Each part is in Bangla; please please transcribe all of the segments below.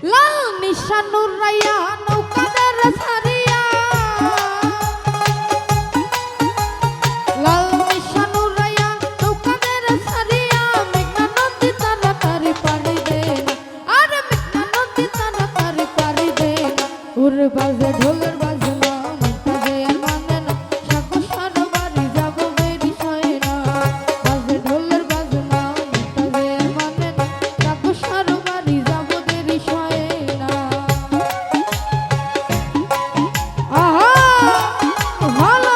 লাল নিশান উড়াইয়া নৌকাদের ছাড়িয়া লাল নিশান উড়াইয়া নৌকাদের ছাড়িয়া মেঘনা নদী তাড়াতাড়ি পাড়ি দে আরে মেঘনা নদী তাড়াতাড়ি পাড়ি দে ওরে বাজে ঢোলের বাজনা মনটাজে মানে না সাকসার বাড়ি যাব বেরি সয় না বাজে ঢোলের বাজনা মনটাজে মানে না সাকসার বাড়ি যাব দেরি সয় না আহা ভালো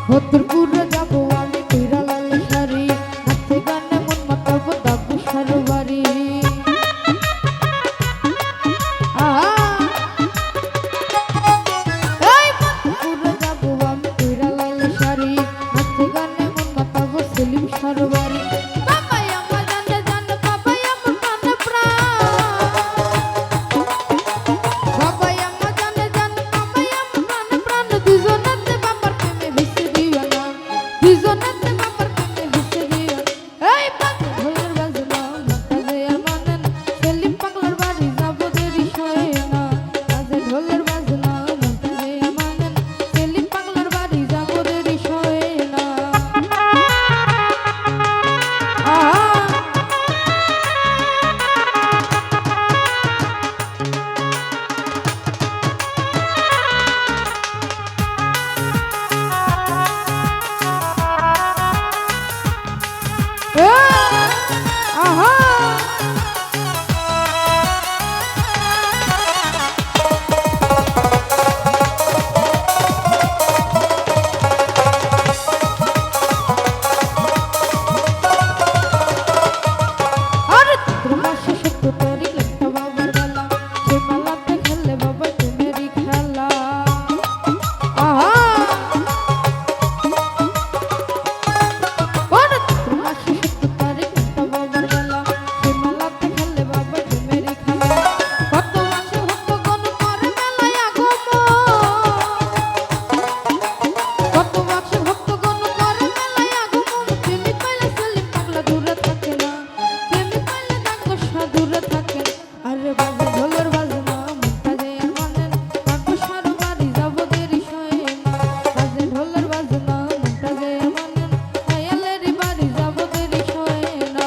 ভদ্রপুরে যাবো আমি কইরা লাল শাড়ি নাচে গানে মন মাতাবো দাবো সার বাড়ি এই ভদ্রপুরে যাবো আমি কইরা লাল শাড়ি নাচে গানে মন মাতাবো সেলিম সার বাড়ি বাবাই আমার জানে জানে বাবাই আমার প্রাণে প্রাণ বাবাই আমার জানে জানে বাবাই আমার প্রাণে প্রাণ দুজনেতে বাবার প্রেমে ভিসে দিও না দুজনেতে বাবার প্রেমে ভিসে দিও এই বাজে ঢোলের বাজনা মনটাজে আর মানে না সেলিম পাগলার বাড়ি যাবো দেরি সয় না বাজে ঢোলের বাজনা মনটাজে আর মানে না সেলিম পাগলার বাড়ি যাবো দেরি সয় না আহা আহা আরে তোর মাসে সত্য তারিখ লেখা বাবার বেলা সে মেলাতে খেলে বাবা তুমেরই খেলা আহা ওরে তোর মাসে সত্য তারিখ লেখা বাবার বেলা সে মেলাতে খেলে বাবা তুমেরই খেলা কত মাসে ভক্তগণ করে মেলায় আগমন কত মাসে ভক্তগণ করে মেলায় আগমন প্রেমিক পাইলে সেলিম পাগলা দূরে থাকে না প্রেমিক পাইলে ডাকসা দূরে থাকে না আরে বাজে ঢোলের বাজনা মনটাজে আর মানে না ডাকসার বাড়ি যাব দেরি সয় না বাজে ঢোলের বাজনা মনটাজে আর মানে না আয়ালের বাড়ি যাব দেরি সয় না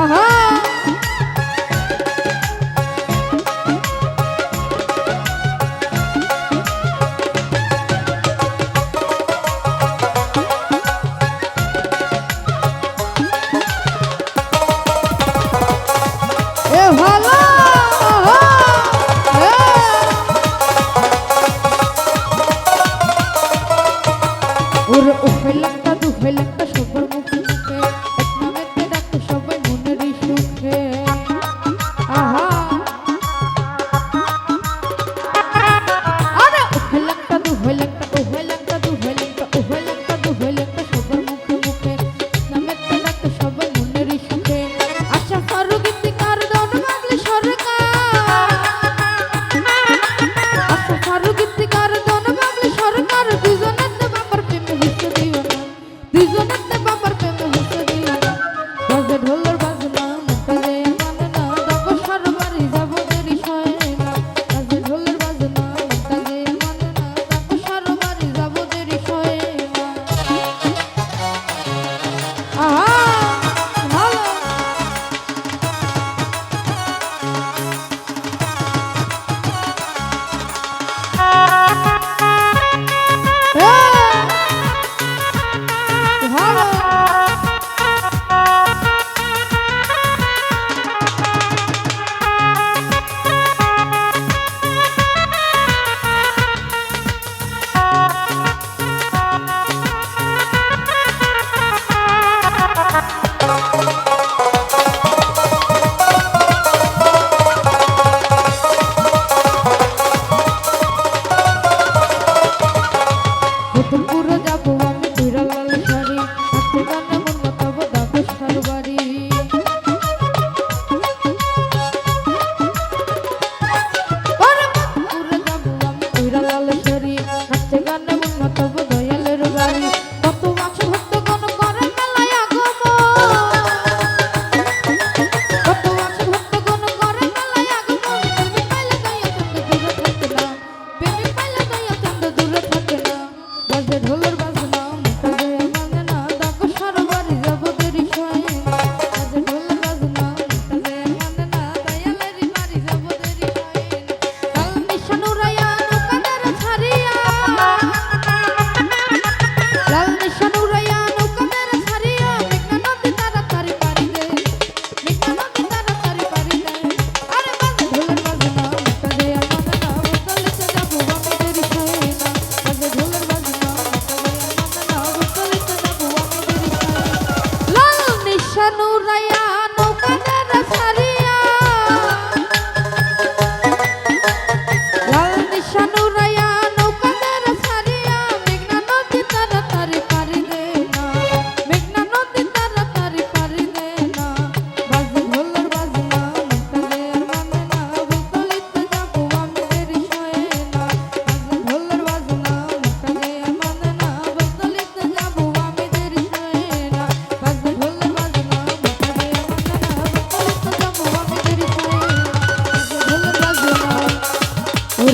আহা এ ভালো ওরে উফেলাক্তা দুফেলাক্তা সবার মুখে মুখে এক নামেতে ডাকে সবাই মনেরই সুখে আহা আরে উফেলাক্তা দুফেলাক্তা উফেলাক্তা দুফেলাক্তা উফেলাক্তা দুফেলাক্তা সবার মুখে মুখে এক নামেতে ডাকে সবাই মনেরই সুখে আশা ফারুক ইফতিকার দন বাবলি সরকার আশা ফারুক ইফতিকার দন বাবলি সরকার দুজনেতে বাবার প্রেমে ভিসে দিও না দুজনেতে বাবার প্রেমে ভিসে দিও না বাজে ঢোলের বাজনা মনটাজে মানে না যাবো সার বাড়ি যাবো দেরি সয় না বাজে ঢোলের বাজনা মনটাজে মানে না যাবো সার বাড়ি যাবো দেরি সয় না আহা ভালো ভালো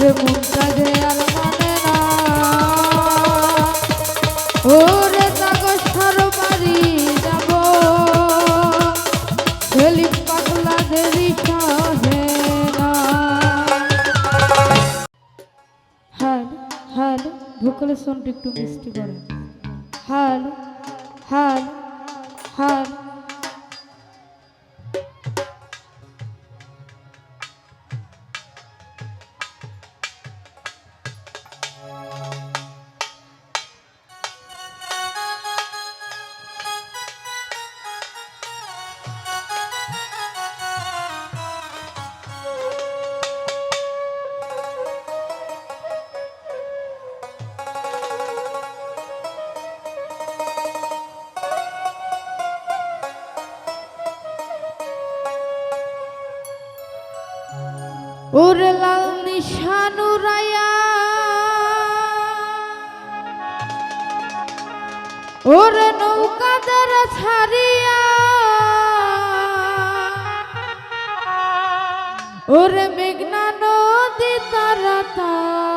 ওরে মনটা যে আর মানে না ওরে তাগসার বাড়ি যাব সেলিম পাগলা দেরি সহে না হ্যালো ভোকালে সাউন্ড একটু মিষ্টি করে হ্যালো হ্যালো হ্যালো ওরে লাল নিশানুরায়া ওরে নৌকাদের ছাড়িয়া ওরে মেঘনা নদী তাড়াতাড়ি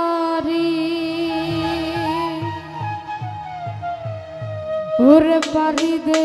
ওরে পারি দে